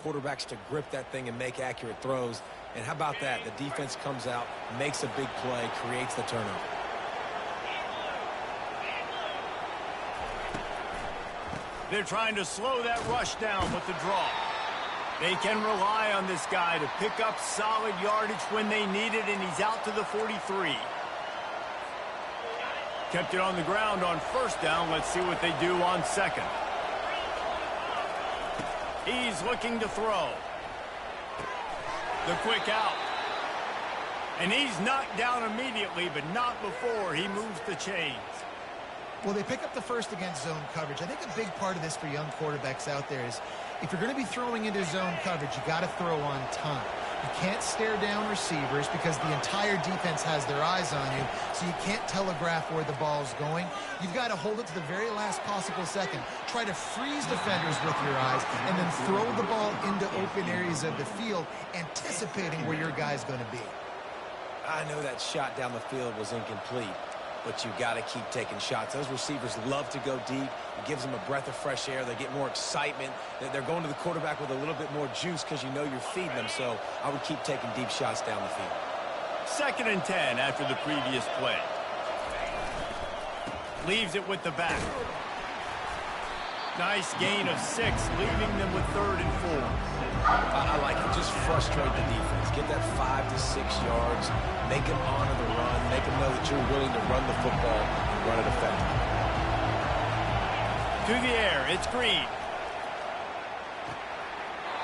quarterbacks to grip that thing and make accurate throws. And how about that? The defense comes out, makes a big play, creates the turnover. They're trying to slow that rush down with the draw. They can rely on this guy to pick up solid yardage when they need it, and he's out to the 43. Kept it on the ground on first down. Let's see what they do on second. He's looking to throw. The quick out. And he's knocked down immediately, but not before he moves the chains. Well, they pick up the first against zone coverage. I think a big part of this for young quarterbacks out there is if you're going to be throwing into zone coverage, you got to throw on time. You can't stare down receivers because the entire defense has their eyes on you, so you can't telegraph where the ball's going. You've got to hold it to the very last possible second. Try to freeze defenders with your eyes and then throw the ball into open areas of the field, anticipating where your guy's going to be. I know that shot down the field was incomplete, but you've got to keep taking shots. Those receivers love to go deep. It gives them a breath of fresh air. They get more excitement. They're going to the quarterback with a little bit more juice because you know you're feeding them. So I would keep taking deep shots down the field. 2nd and 10 after the previous play. Leaves it with the back. Nice gain of 6, leaving them with 3rd and 4. I like it. Just frustrate the defense. Get that 5 to 6 yards. Make them honor the run. Make them know that you're willing to run the football and run it effectively. To the air, it's Green.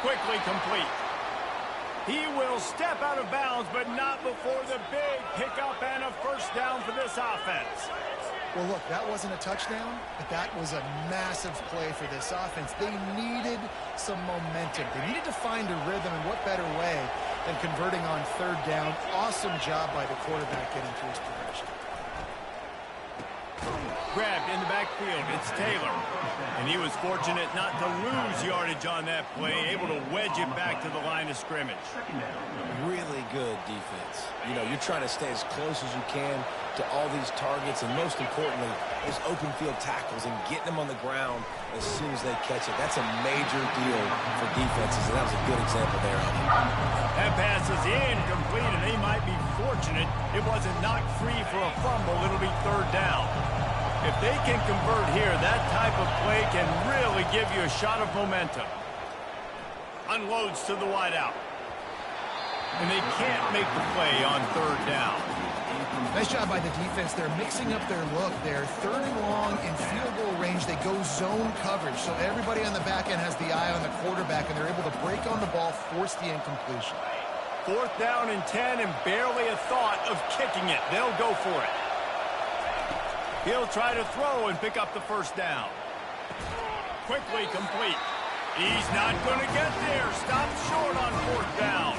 Quickly complete. He will step out of bounds, but not before the big pickup and a first down for this offense. Well, look, that wasn't a touchdown, but that was a massive play for this offense. They needed some momentum. They needed to find a rhythm, and what better way than converting on 3rd down. Awesome job by the quarterback getting through his progression. Grabbed in the backfield, it's Taylor. And he was fortunate not to lose yardage on that play, able to wedge it back to the line of scrimmage. Really good defense. You know, you're trying to stay as close as you can to all these targets, and most importantly, those open field tackles and getting them on the ground as soon as they catch it. That's a major deal for defenses, and that was a good example there of it. That pass is incomplete, and they might be fortunate it wasn't knocked free for a fumble. It'll be 3rd down. If they can convert here, that type of play can really give you a shot of momentum. Unloads to the wideout. And they can't make the play on 3rd down. Nice job by the defense. They're mixing up their look. They're 3rd and long in field goal range. They go zone coverage. So everybody on the back end has the eye on the quarterback, and they're able to break on the ball, force the incompletion. 4th down and 10, and barely a thought of kicking it. They'll go for it. He'll try to throw and pick up the first down. Quickly complete. He's not going to get there. Stopped short on 4th down.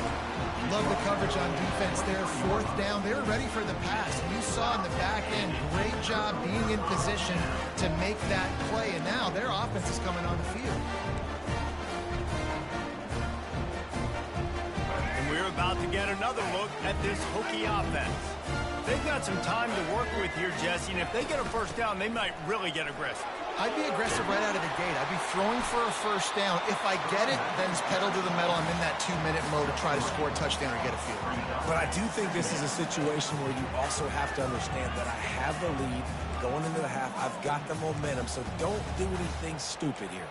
Love the coverage on defense there. 4th down. They were ready for the pass. And you saw in the back end, great job being in position to make that play. And now their offense is coming on the field. And we're about to get another look at this Hokie offense. They've got some time to work with here, Jesse, and if they get a first down, they might really get aggressive. I'd be aggressive right out of the gate. I'd be throwing for a first down. If I get it, then it's pedal to the metal. I'm in that 2-minute mode to try to score a touchdown or get a field goal. But I do think this is a situation where you also have to understand that I have the lead going into the half. I've got the momentum, so don't do anything stupid here.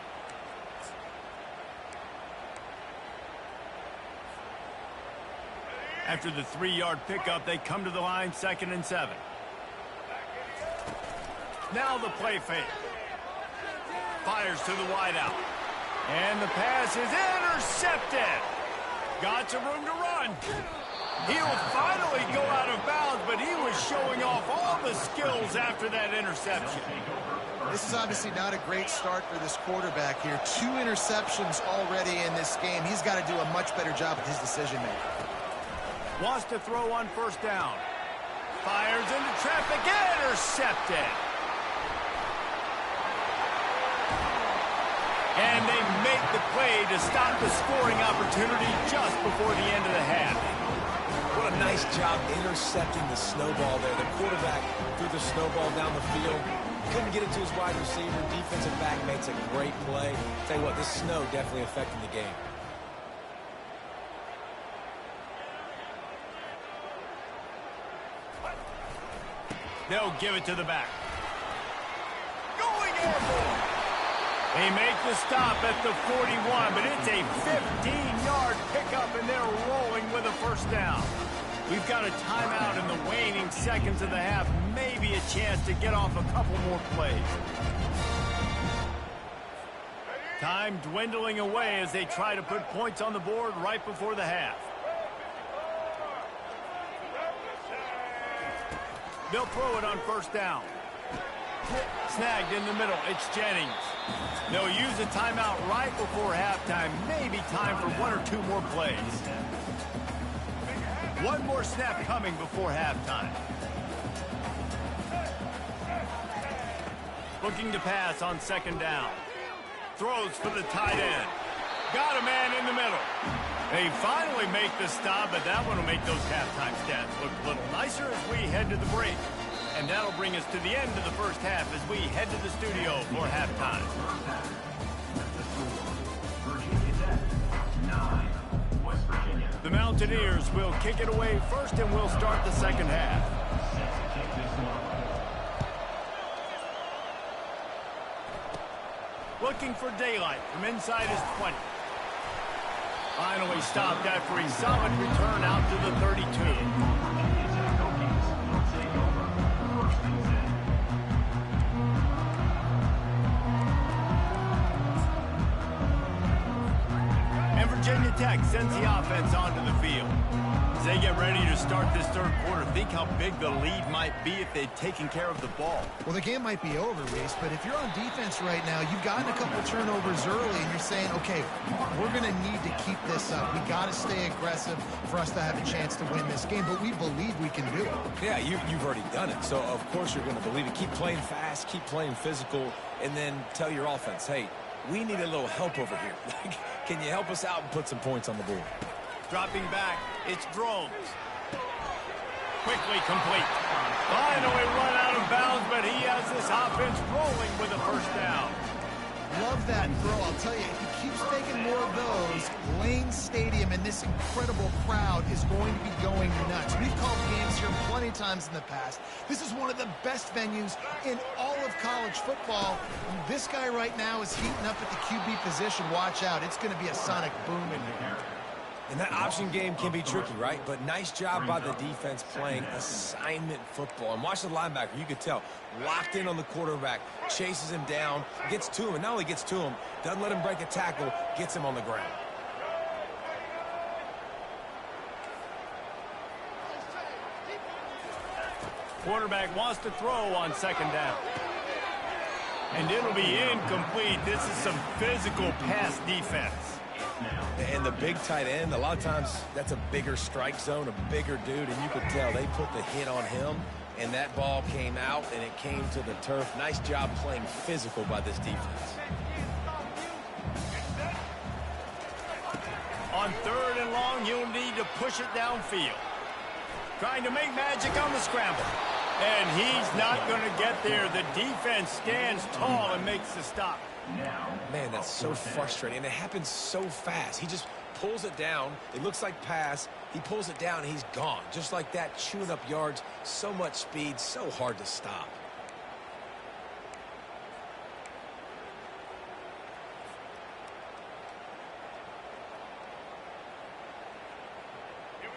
After the 3-yard pickup, they come to the line, 2nd and 7. Now the play fake. Fires to the wideout. And the pass is intercepted. Got some room to run. He'll finally go out of bounds, but he was showing off all the skills after that interception. This is obviously not a great start for this quarterback here. 2 interceptions already in this game. He's got to do a much better job with his decision-making. Wants to throw on first down. Fires into traffic. Intercepted. And they make the play to stop the scoring opportunity just before the end of the half. What a nice job intercepting the snowball there. The quarterback threw the snowball down the field. Couldn't get it to his wide receiver. Defensive back makes a great play. Tell you what, this snow definitely affecting the game. They'll give it to the back. Going airborne. They make the stop at the 41, but it's a 15-yard pickup, and they're rolling with a first down. We've got a timeout in the waning seconds of the half. Maybe a chance to get off a couple more plays. Time dwindling away as they try to put points on the board right before the half. They'll throw it on first down. Snagged in the middle. It's Jennings. They'll use a timeout right before halftime. Maybe time for one or two more plays. One more snap coming before halftime. Looking to pass on second down. Throws for the tight end. Got a man in the middle. They finally make the stop, but that one will make those halftime stats look a little nicer as we head to the break. And that'll bring us to the end of the first half as we head to the studio for halftime. The Mountaineers will kick it away first, and we'll start the second half. Looking for daylight from inside his 20. Finally stopped after a solid return out to the 32. Virginia Tech sends the offense onto the field. As they get ready to start this third quarter, think how big the lead might be if they'd taken care of the ball. Well, the game might be over, Reese, but if you're on defense right now, you've gotten a couple turnovers early, and you're saying, okay, we're going to need to keep this up. We got to stay aggressive for us to have a chance to win this game, but we believe we can do it. Yeah, you've already done it, so of course you're going to believe it. Keep playing fast, keep playing physical, and then tell your offense, hey, we need a little help over here. Can you help us out and put some points on the board? Dropping back, it's Drones. Quickly complete. Finally run out of bounds, but he has this offense rolling with a first down. Love that throw. I'll tell you, if he keeps making more of those, Lane Stadium and this incredible crowd is going to be going nuts. We've called games here plenty of times in the past. This is one of the best venues in all of college football. This guy right now is heating up at the QB position. Watch out. It's going to be a sonic boom in here. And that option game can be tricky, right? But nice job by the defense playing assignment football. And watch the linebacker. You could tell. Locked in on the quarterback. Chases him down. Gets to him. And not only gets to him, doesn't let him break a tackle. Gets him on the ground. Quarterback wants to throw on second down. And it'll be incomplete. This is some physical pass defense. And the big tight end, a lot of times that's a bigger strike zone, a bigger dude, and you could tell they put the hit on him, and that ball came out, and it came to the turf. Nice job playing physical by this defense. On third and long, you'll need to push it downfield. Trying to make magic on the scramble. And he's not going to get there. The defense stands tall and makes the stop. Man, that's so frustrating. And it happens so fast. He just pulls it down. It looks like pass. He pulls it down, and he's gone. Just like that, chewing up yards. So much speed, so hard to stop.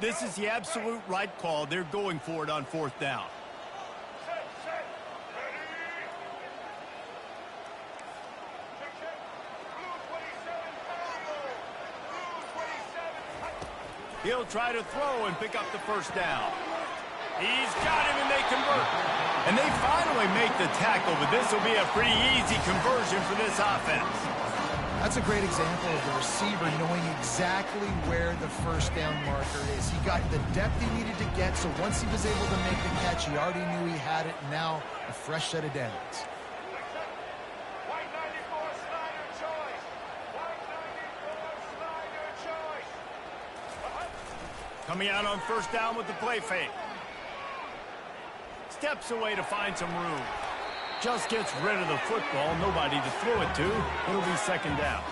This is the absolute right call. They're going for it on fourth down. He'll try to throw and pick up the first down. He's got him, and they convert. And they finally make the tackle, but this will be a pretty easy conversion for this offense. That's a great example of the receiver knowing exactly where the first down marker is. He got the depth he needed to get, so once he was able to make the catch, he already knew he had it, and now a fresh set of downs. Coming out on first down with the play fake. Steps away to find some room. Just gets rid of the football. Nobody to throw it to. It'll be second down.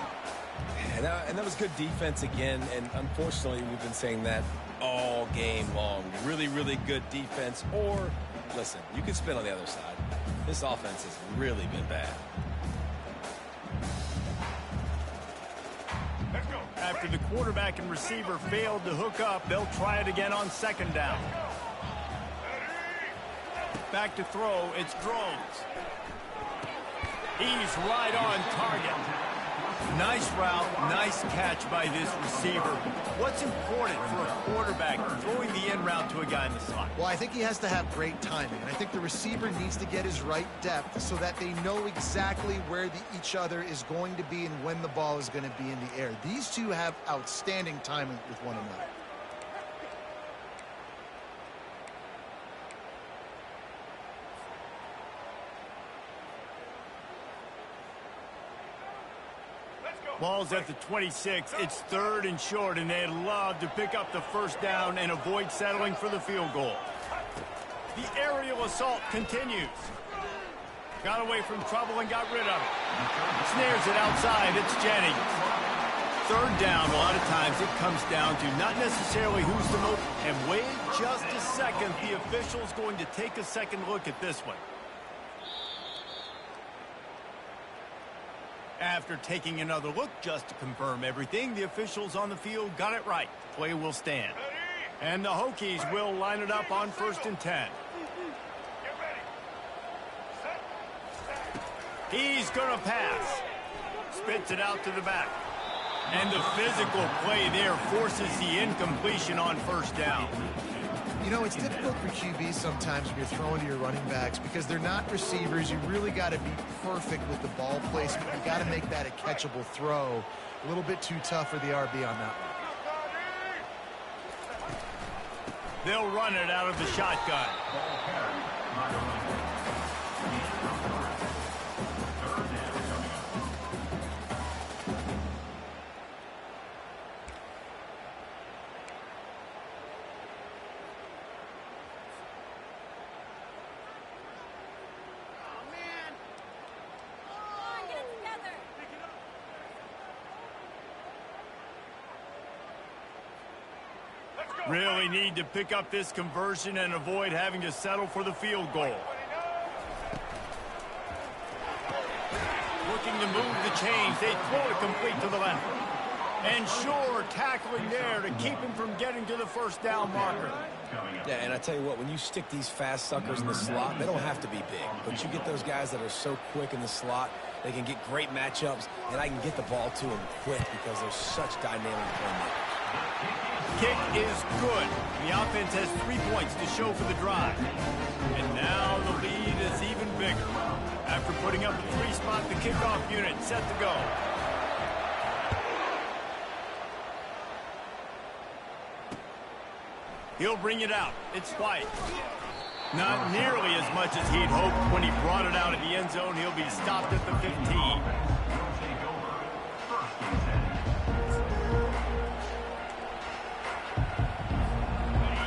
And that was good defense again. And unfortunately, we've been saying that all all game long. Really, really good defense. Or, listen, you can spin on the other side. This offense has really been bad. After the quarterback and receiver failed to hook up, they'll try it again on second down. Back to throw, it's Drones. He's right on target. Nice route, nice catch by this receiver. What's important for a quarterback throwing the in route to a guy in the slot? Well, I think he has to have great timing, and I think the receiver needs to get his right depth so that they know exactly where each other is going to be and when the ball is going to be in the air. These two have outstanding timing with one another. Ball's at the 26. It's 3rd and short, and they'd love to pick up the first down and avoid settling for the field goal. The aerial assault continues. Got away from trouble and got rid of it. Snares it outside. It's Jennings. 3rd down, a lot of times it comes down to not necessarily who's the most. And wait just a second. The official's going to take a second look at this one. After taking another look just to confirm everything, the officials on the field got it right. Play will stand. And the Hokies will line it up on 1st and 10. He's going to pass. Spits it out to the back. And the physical play there forces the incompletion on 1st down. You know, it's difficult for QBs sometimes when you're throwing to your running backs because they're not receivers. You really got to be perfect with the ball placement. You got to make that a catchable throw. A little bit too tough for the RB on that one. They'll run it out of the shotgun. Really need to pick up this conversion and avoid having to settle for the field goal. Looking to move the chains. They throw it complete to the left. And sure, tackling there to keep him from getting to the first down marker. Yeah, and I tell you what, when you stick these fast suckers in the slot, they don't have to be big. But you get those guys that are so quick in the slot, they can get great matchups, and I can get the ball to them quick because they're such dynamic playmakers. Kick is good. The offense has 3 points to show for the drive. And now the lead is even bigger. After putting up a 3-spot, the kickoff unit set to go. He'll bring it out. It's White. Not nearly as much as he'd hoped when he brought it out at the end zone. He'll be stopped at the 15.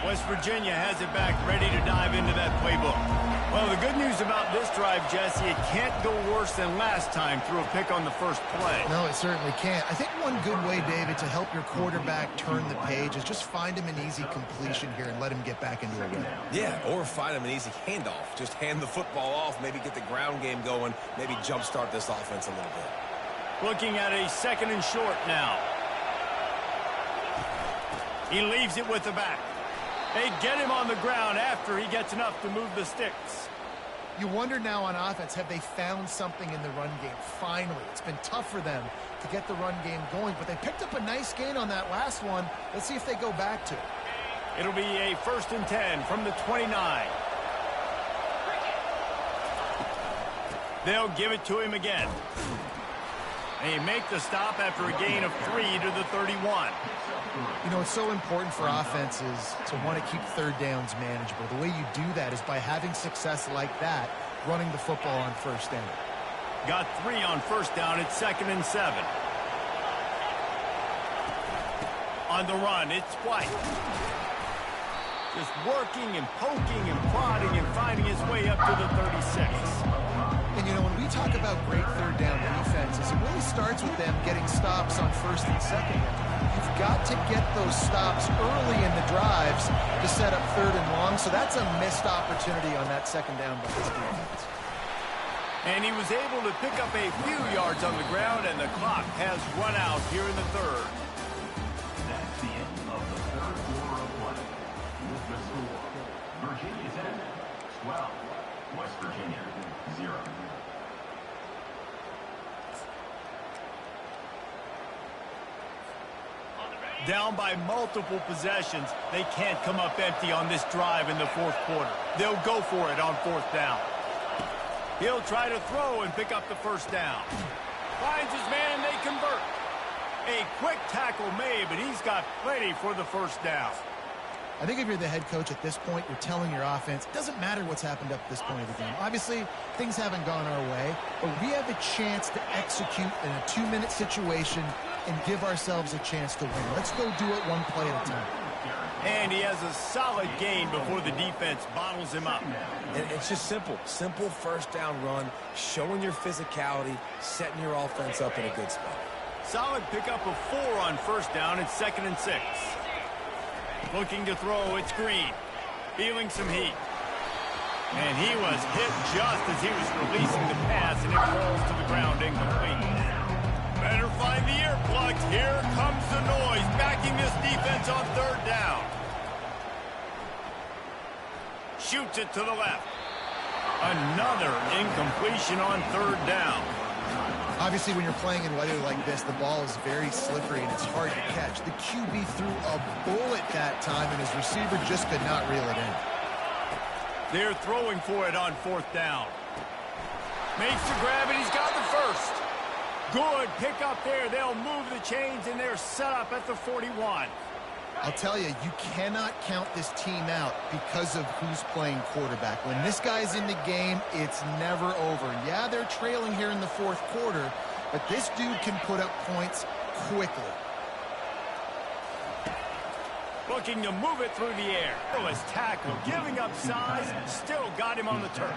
West Virginia has it back, ready to dive into that playbook. Well, the good news about this drive, Jesse, it can't go worse than last time through a pick on the first play. No, it certainly can't. I think one good way, David, to help your quarterback turn the page is just find him an easy completion here and let him get back into a rhythm. Yeah, or find him an easy handoff. Just hand the football off, maybe get the ground game going, maybe jumpstart this offense a little bit. Looking at a 2nd and short now. He leaves it with the back. They get him on the ground after he gets enough to move the sticks. You wonder now on offense, have they found something in the run game? Finally, it's been tough for them to get the run game going, but they picked up a nice gain on that last one. Let's see if they go back to it. It'll be a 1st and 10 from the 29. They'll give it to him again. They make the stop after a gain of 3 to the 31. You know, it's so important for offenses to want to keep 3rd downs manageable. The way you do that is by having success like that, running the football on 1st down. Got 3 on 1st down. It's 2nd and 7. On the run, it's White. Just working and poking and prodding and finding his way up to the 36. And, you know, when we talk about great 3rd down defenses, it really starts with them getting stops on 1st and 2nd down. You've got to get those stops early in the drives to set up 3rd and long, so that's a missed opportunity on that 2nd down by this defense. And he was able to pick up a few yards on the ground, and the clock has run out here in the 3rd. That's the end of the 3rd quarter of play. With the score, Virginia 10, 12, West Virginia 0. Down by multiple possessions, they can't come up empty on this drive in the 4th quarter. They'll go for it on 4th down. He'll try to throw and pick up the 1st down. Finds his man, and they convert. A quick tackle made, but he's got plenty for the 1st down. I think if you're the head coach at this point, you're telling your offense, it doesn't matter what's happened up to this point of the game. Obviously, things haven't gone our way, but we have a chance to execute in a 2-minute situation and give ourselves a chance to win. Let's go do it one play at a time. And he has a solid gain before the defense bottles him up. And it's just simple. Simple 1st down run, showing your physicality, setting your offense up in a good spot. Solid pickup of 4 on 1st down. It's 2nd and 6. Looking to throw, it's Green. Feeling some heat. And he was hit just as he was releasing the pass, and it falls to the ground incomplete. Better find the earplugs. Here comes the noise, backing this defense on 3rd down. Shoots it to the left. Another incompletion on 3rd down. Obviously, when you're playing in weather like this, the ball is very slippery and it's hard to catch. The QB threw a bullet that time, and his receiver just could not reel it in. They're throwing for it on 4th down. Makes the grab, and he's got the 1st. Good pick up there. They'll move the chains, and they're set up at the 41. I'll tell you, you cannot count this team out because of who's playing quarterback. When this guy's in the game, it's never over. Yeah, they're trailing here in the 4th quarter, but this dude can put up points quickly. Looking to move it through the air. His tackle, giving up size, still got him on the turf.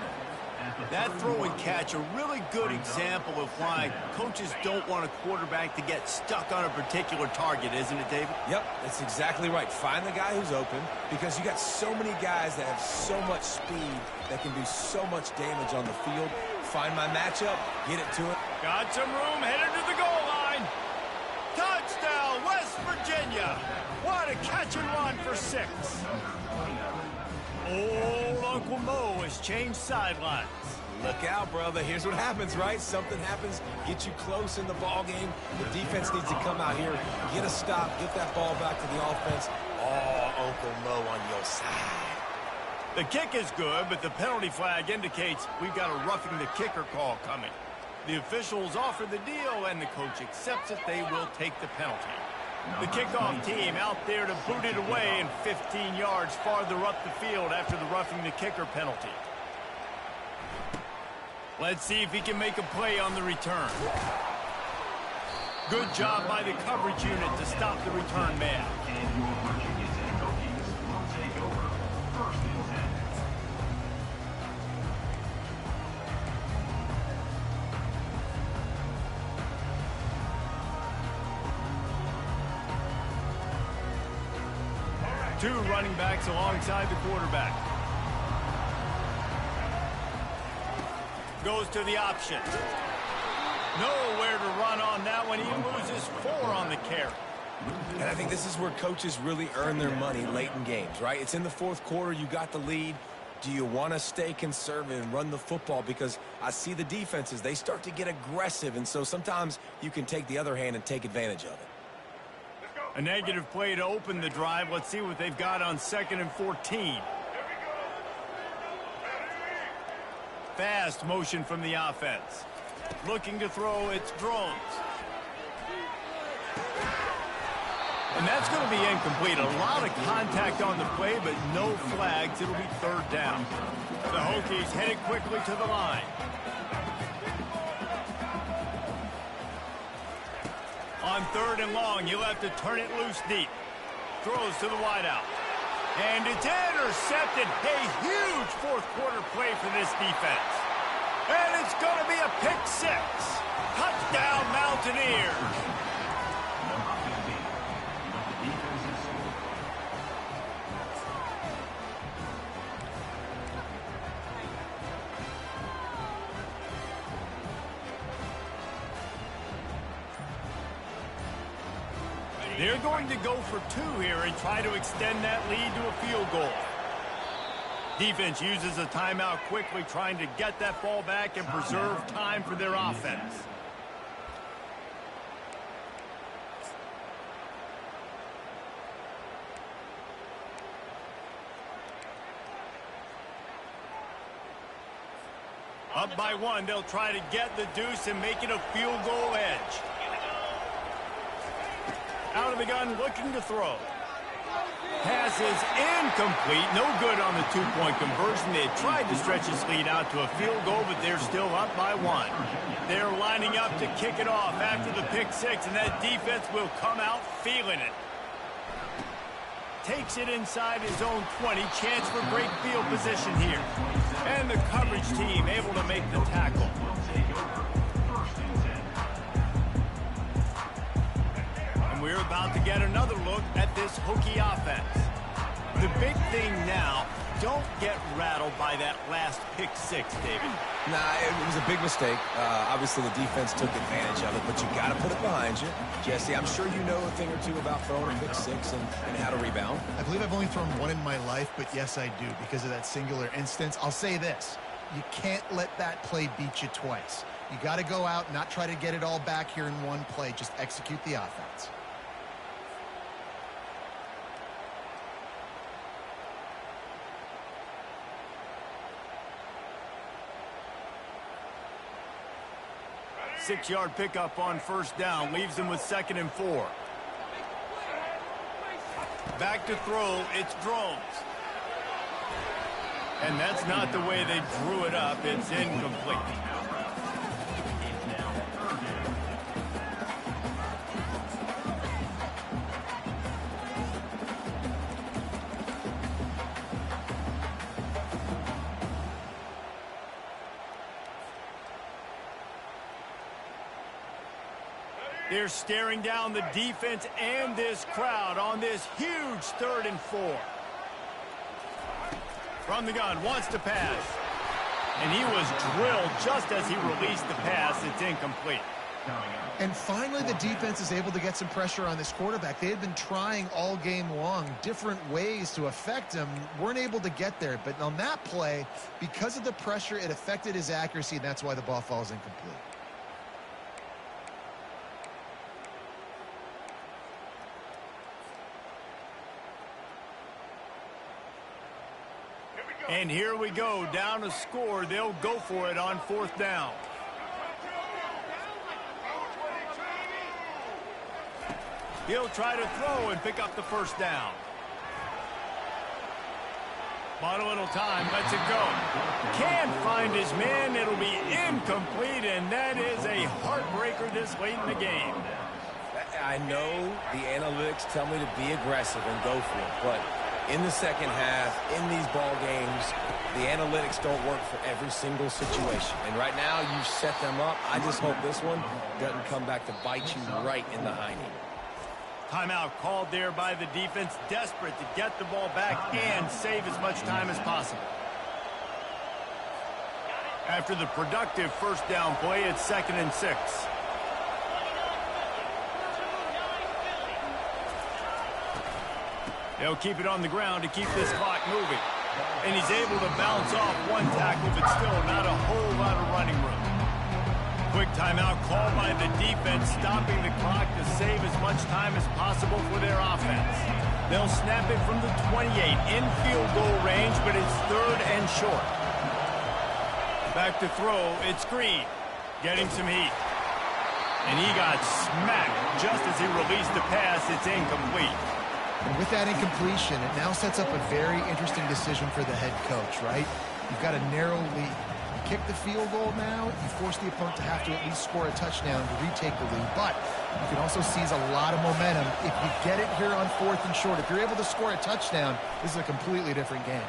That throw and catch, a really good example of why coaches don't want a quarterback to get stuck on a particular target, isn't it, David? Yep, that's exactly right. Find the guy who's open, because you got so many guys that have so much speed that can do so much damage on the field. Find my matchup, get it to him. Got some room, headed to the goal line. Touchdown, West Virginia. What a catch and run for 6. Old Uncle Mo has changed sidelines. Look out, brother. Here's what happens, right? Something happens, get you close in the ball game. The defense needs to come out here, get a stop, get that ball back to the offense. Oh, Uncle Mo on your side. The kick is good, but the penalty flag indicates we've got a roughing the kicker call coming. The officials offer the deal, and the coach accepts it. They will take the penalty. The kickoff team out there to boot it away and 15 yards farther up the field after the roughing the kicker penalty. Let's see if he can make a play on the return. Good job by the coverage unit to stop the return man. And your Virginia Tech Hokies will take over 1st and 10. Two running backs alongside the quarterback. Goes to the option. Nowhere to run on that one. He loses 4 on the carry. And I think this is where coaches really earn their money late in games, right? It's in the 4th quarter. You got the lead. Do you want to stay conservative and run the football? Because I see the defenses, they start to get aggressive, and so sometimes you can take the other hand and take advantage of it. A negative play to open the drive. Let's see what they've got on 2nd and 14. Fast motion from the offense. Looking to throw, it's Drones. And that's going to be incomplete. A lot of contact on the play, but no flags. It'll be 3rd down. The Hokies headed quickly to the line. On 3rd and long, you'll have to turn it loose deep. Throws to the wideout. And it's intercepted. A huge 4th quarter play for this defense. And it's going to be a pick 6. Touchdown, Mountaineers. Number 15, They're going to go for 2 here and try to extend that lead to a field goal. Defense uses a timeout quickly, trying to get that ball back and preserve time for their offense. Up by 1, they'll try to get the deuce and make it a field goal edge. Out of the gun, looking to throw. Pass is incomplete. No good on the 2-point conversion. They tried to stretch his lead out to a field goal, but they're still up by 1. They're lining up to kick it off after the pick 6, and that defense will come out feeling it. Takes it inside his own 20. Chance for great field position here. And the coverage team able to make the tackle. And we're about to get another look at this Hokie offense. The big thing now, don't get rattled by that last pick 6, David. Nah, it was a big mistake. Obviously, the defense took advantage of it, but you got to put it behind you. Jesse, I'm sure you know a thing or two about throwing a pick 6 and how to rebound. I believe I've only thrown 1 in my life, but yes, I do because of that singular instance. I'll say this. You can't let that play beat you twice. You got to go out, not try to get it all back here in one play. Just execute the offense. Six-yard pickup on first down. Leaves him with 2nd and 4. Back to throw. It's Drones. And that's not the way they drew it up. It's incomplete. They're staring down the defense and this crowd on this huge 3rd and 4. From the gun, wants to pass. And he was drilled just as he released the pass. It's incomplete. And finally, the defense is able to get some pressure on this quarterback. They had been trying all game long, different ways to affect him. Weren't able to get there. But on that play, because of the pressure, it affected his accuracy, and that's why the ball falls incomplete. And here we go, down a score. They'll go for it on 4th down. He'll try to throw and pick up the 1st down. Bought a little time, lets it go. Can't find his man. It'll be incomplete, and that is a heartbreaker this late in the game. I know the analytics tell me to be aggressive and go for it, but in the second half, in these ball games, the analytics don't work for every single situation. And right now, you've set them up. I just hope this one doesn't come back to bite you right in the hiney. Timeout called there by the defense, desperate to get the ball back and save as much time as possible. After the productive 1st down play, it's 2nd and 6. They'll keep it on the ground to keep this clock moving. And he's able to bounce off 1 tackle, but still not a whole lot of running room. Quick timeout called by the defense, stopping the clock to save as much time as possible for their offense. They'll snap it from the 28 in field goal range, but it's 3rd and short. Back to throw, it's Green, getting some heat. And he got smacked just as he released the pass. It's incomplete. And with that incompletion, it now sets up a very interesting decision for the head coach, right? You've got a narrow lead. You kick the field goal now, you force the opponent to have to at least score a touchdown to retake the lead. But you can also seize a lot of momentum if you get it here on 4th and short. If you're able to score a touchdown, this is a completely different game.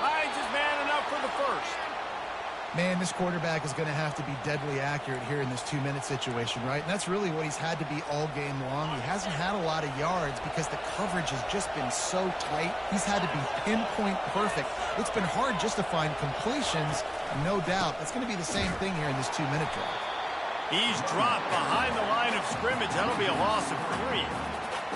Hines is man enough for the 1st. Man, this quarterback is going to have to be deadly accurate here in this 2-minute situation, right? And that's really what he's had to be all game long. He hasn't had a lot of yards because the coverage has just been so tight. He's had to be pinpoint perfect. It's been hard just to find completions, no doubt. That's going to be the same thing here in this 2-minute drive. He's dropped behind the line of scrimmage. That'll be a loss of 3.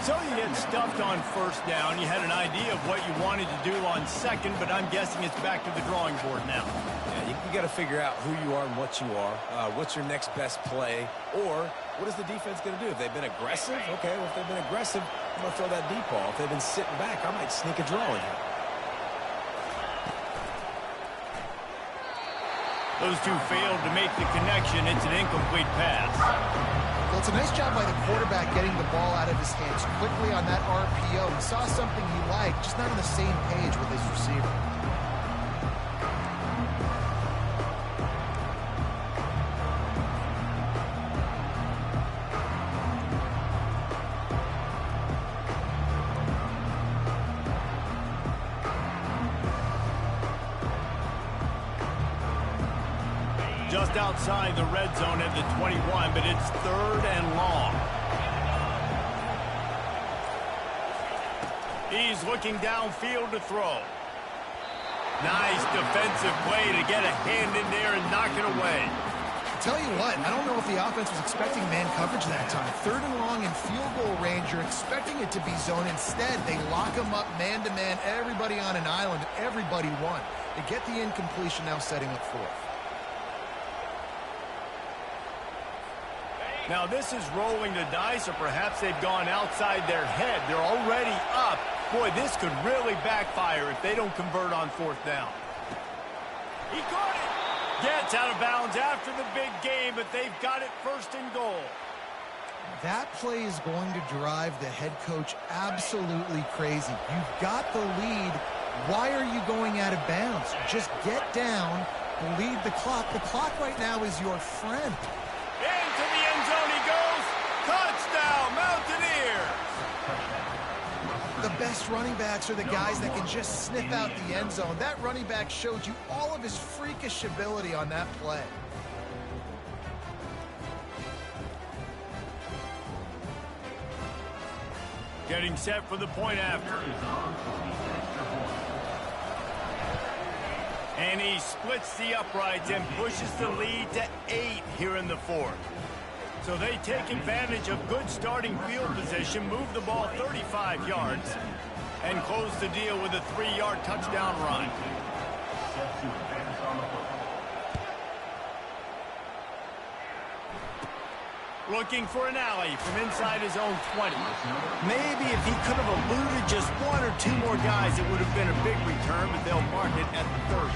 So you get stuffed on first down. You had an idea of what you wanted to do on second, but I'm guessing it's back to the drawing board now. Yeah, you got to figure out who you are and what you are. What's your next best play? Or what is the defense going to do? If they've been aggressive, okay, well, if they've been aggressive, I'm going to throw that deep ball. If they've been sitting back, I might sneak a draw in here. Those two failed to make the connection. It's an incomplete pass. Well, it's a nice job by the quarterback getting the ball out of his hands quickly on that RPO. He saw something he liked, just not on the same page with his receiver. Just outside the red zone at the 21, but it's 3rd and long. He's looking downfield to throw. Nice defensive play to get a hand in there and knock it away. Tell you what, I don't know if the offense was expecting man coverage that time. 3rd and long in field goal range, you're expecting it to be zone. Instead, they lock them up man-to-man, everybody on an island, everybody won. They get the incompletion, now setting up 4th. Now this is rolling the dice, or perhaps they've gone outside their head. They're already up. Boy, this could really backfire if they don't convert on 4th down. He caught it. Gets out of bounds after the big game, but they've got it 1st and goal. That play is going to drive the head coach absolutely crazy. You've got the lead. Why are you going out of bounds? Just get down, bleed the clock. The clock right now is your friend. Into the end zone he goes. Touchdown, Mountaineers. The best running backs are the guys that can just sniff out the end zone. That running back showed you all of his freakish ability on that play. Getting set for the point after. And he splits the uprights and pushes the lead to 8 here in the 4th. So they take advantage of good starting field position, move the ball 35 yards, and close the deal with a 3-yard touchdown run. Looking for an alley from inside his own 20. Maybe if he could have eluded just 1 or 2 more guys, it would have been a big return, but they'll mark it at the 30.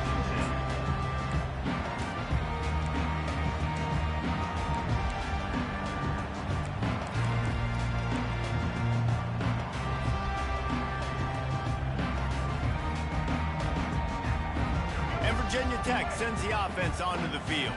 And Virginia Tech sends the offense onto the field.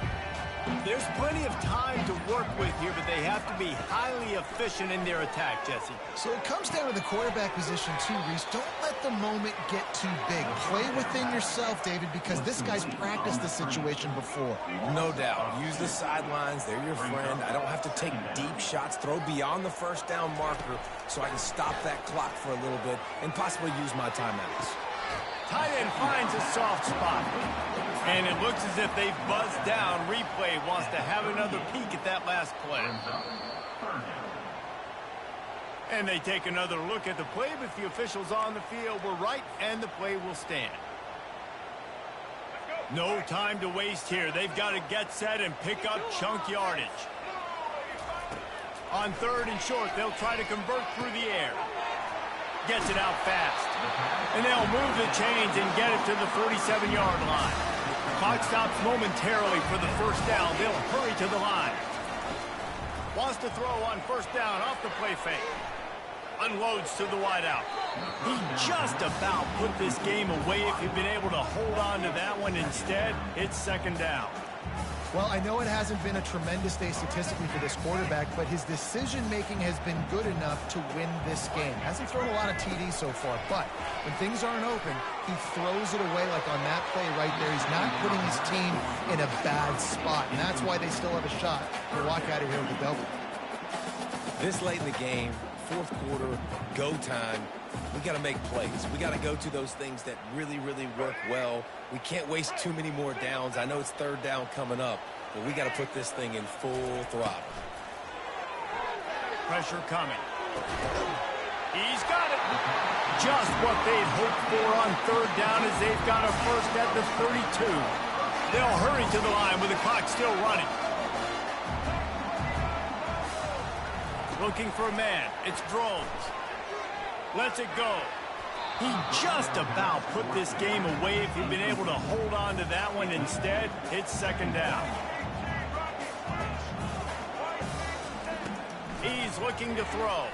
There's plenty of time to work with here, but they have to be highly efficient in their attack, Jesse. So it comes down to the quarterback position too, Reese. Don't let the moment get too big. Play within yourself, David, because this guy's practiced the situation before. No doubt. Use the sidelines. They're your friend. I don't have to take deep shots, throw beyond the 1st down marker so I can stop that clock for a little bit and possibly use my timeouts. Tight end finds a soft spot. And it looks as if they've buzzed down. Replay wants to have another peek at that last play. And they take another look at the play, but the officials on the field were right, and the play will stand. No time to waste here. They've got to get set and pick up chunk yardage. On 3rd and short, they'll try to convert through the air. Gets it out fast. And they'll move the chains and get it to the 47-yard line. Clock stops momentarily for the 1st down. They'll hurry to the line. Wants to throw on 1st down off the play fake. Unloads to the wideout. He just about put this game away if he'd been able to hold on to that one. Instead, it's 2nd down. Well, I know it hasn't been a tremendous day statistically for this quarterback, but his decision-making has been good enough to win this game. Hasn't thrown a lot of TDs so far, but when things aren't open, he throws it away like on that play right there. He's not putting his team in a bad spot, and that's why they still have a shot to walk out of here with a double. This late in the game, fourth quarter, go time, we got to make plays. We got to go to those things that really, really work well. We can't waste too many more downs. I know it's third down coming up, but we got to put this thing in full throttle. Pressure coming. He's got it. Just what they'd hoped for on third down as they've got a first at the 32. They'll hurry to the line with the clock still running. Looking for a man. It's Drones. Lets it go. He just about put this game away if he'd been able to hold on to that one. Instead, it's second down. He's looking to throw.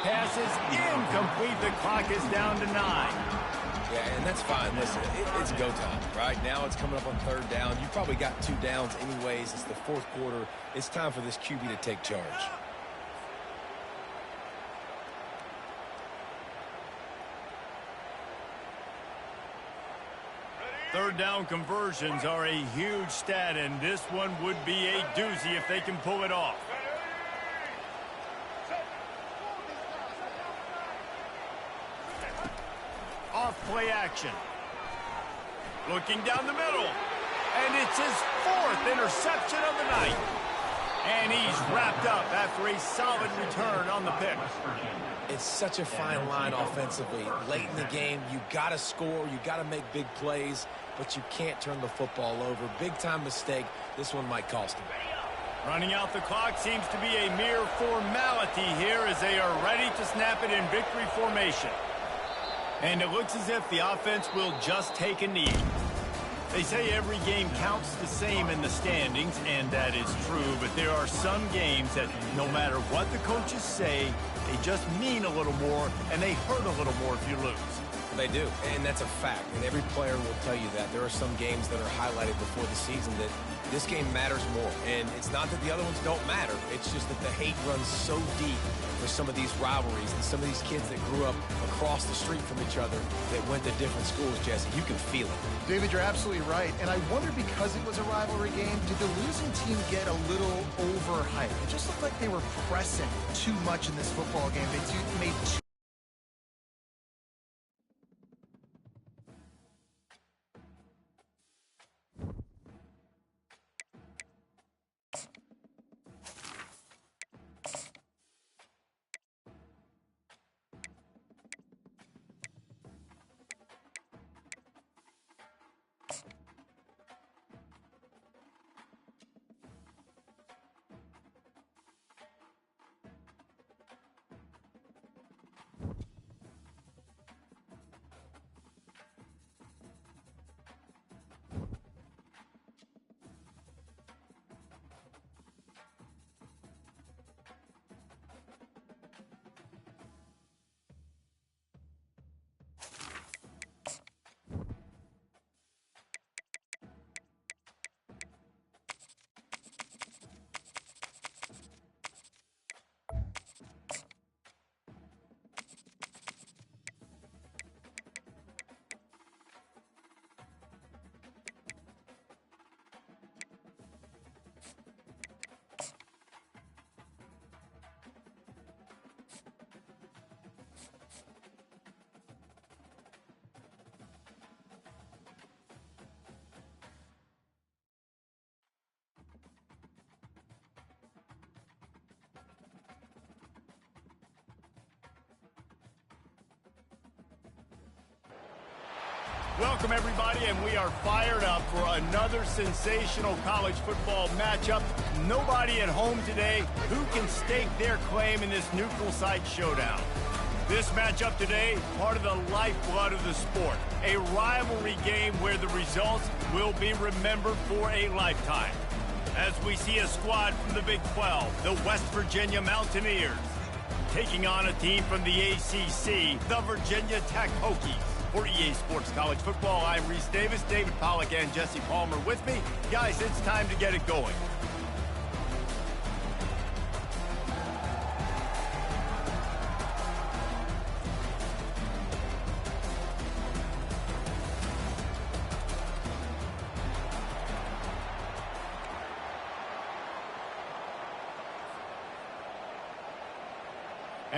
Pass is incomplete. The clock is down to 9. Yeah, and that's fine. Listen, it's go time, right? Now it's coming up on third down. You probably got 2 downs anyways. It's the fourth quarter. It's time for this QB to take charge. Third down conversions are a huge stat, and this one would be a doozy if they can pull it off. Off play action. Looking down the middle. And it's his 4th interception of the night. And he's wrapped up after a solid return on the pick. It's such a fine line offensively. Late in the game, you got to score, you got to make big plays, but you can't turn the football over. Big-time mistake. This one might cost him. Running out the clock seems to be a mere formality here as they are ready to snap it in victory formation. And it looks as if the offense will just take a knee. They say every game counts the same in the standings, and that is true, but there are some games that no matter what the coaches say, they just mean a little more, and they hurt a little more if you lose. They do, and that's a fact, and every player will tell you that. There are some games that are highlighted before the season that this game matters more, and it's not that the other ones don't matter. It's just that the hate runs so deep for some of these rivalries and some of these kids that grew up across the street from each other that went to different schools, Jesse. You can feel it. David, you're absolutely right. And I wonder, because it was a rivalry game, did the losing team get a little overhyped? It just looked like they were pressing too much in this football game. They made too Welcome, everybody, and we are fired up for another sensational college football matchup. Nobody at home today who can stake their claim in this neutral site showdown. This matchup today, part of the lifeblood of the sport, a rivalry game where the results will be remembered for a lifetime. As we see a squad from the Big 12, the West Virginia Mountaineers, taking on a team from the ACC, the Virginia Tech Hokies. For EA Sports College Football, I'm Reese Davis, David Pollack, and Jesse Palmer with me. Guys, it's time to get it going.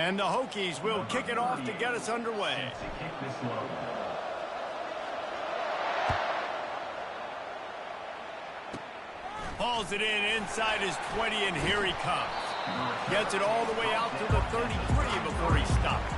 And the Hokies will kick it off to get us underway. To kick this one away. Hauls it in inside his 20, and here he comes. Gets it all the way out to the 33 before he stops.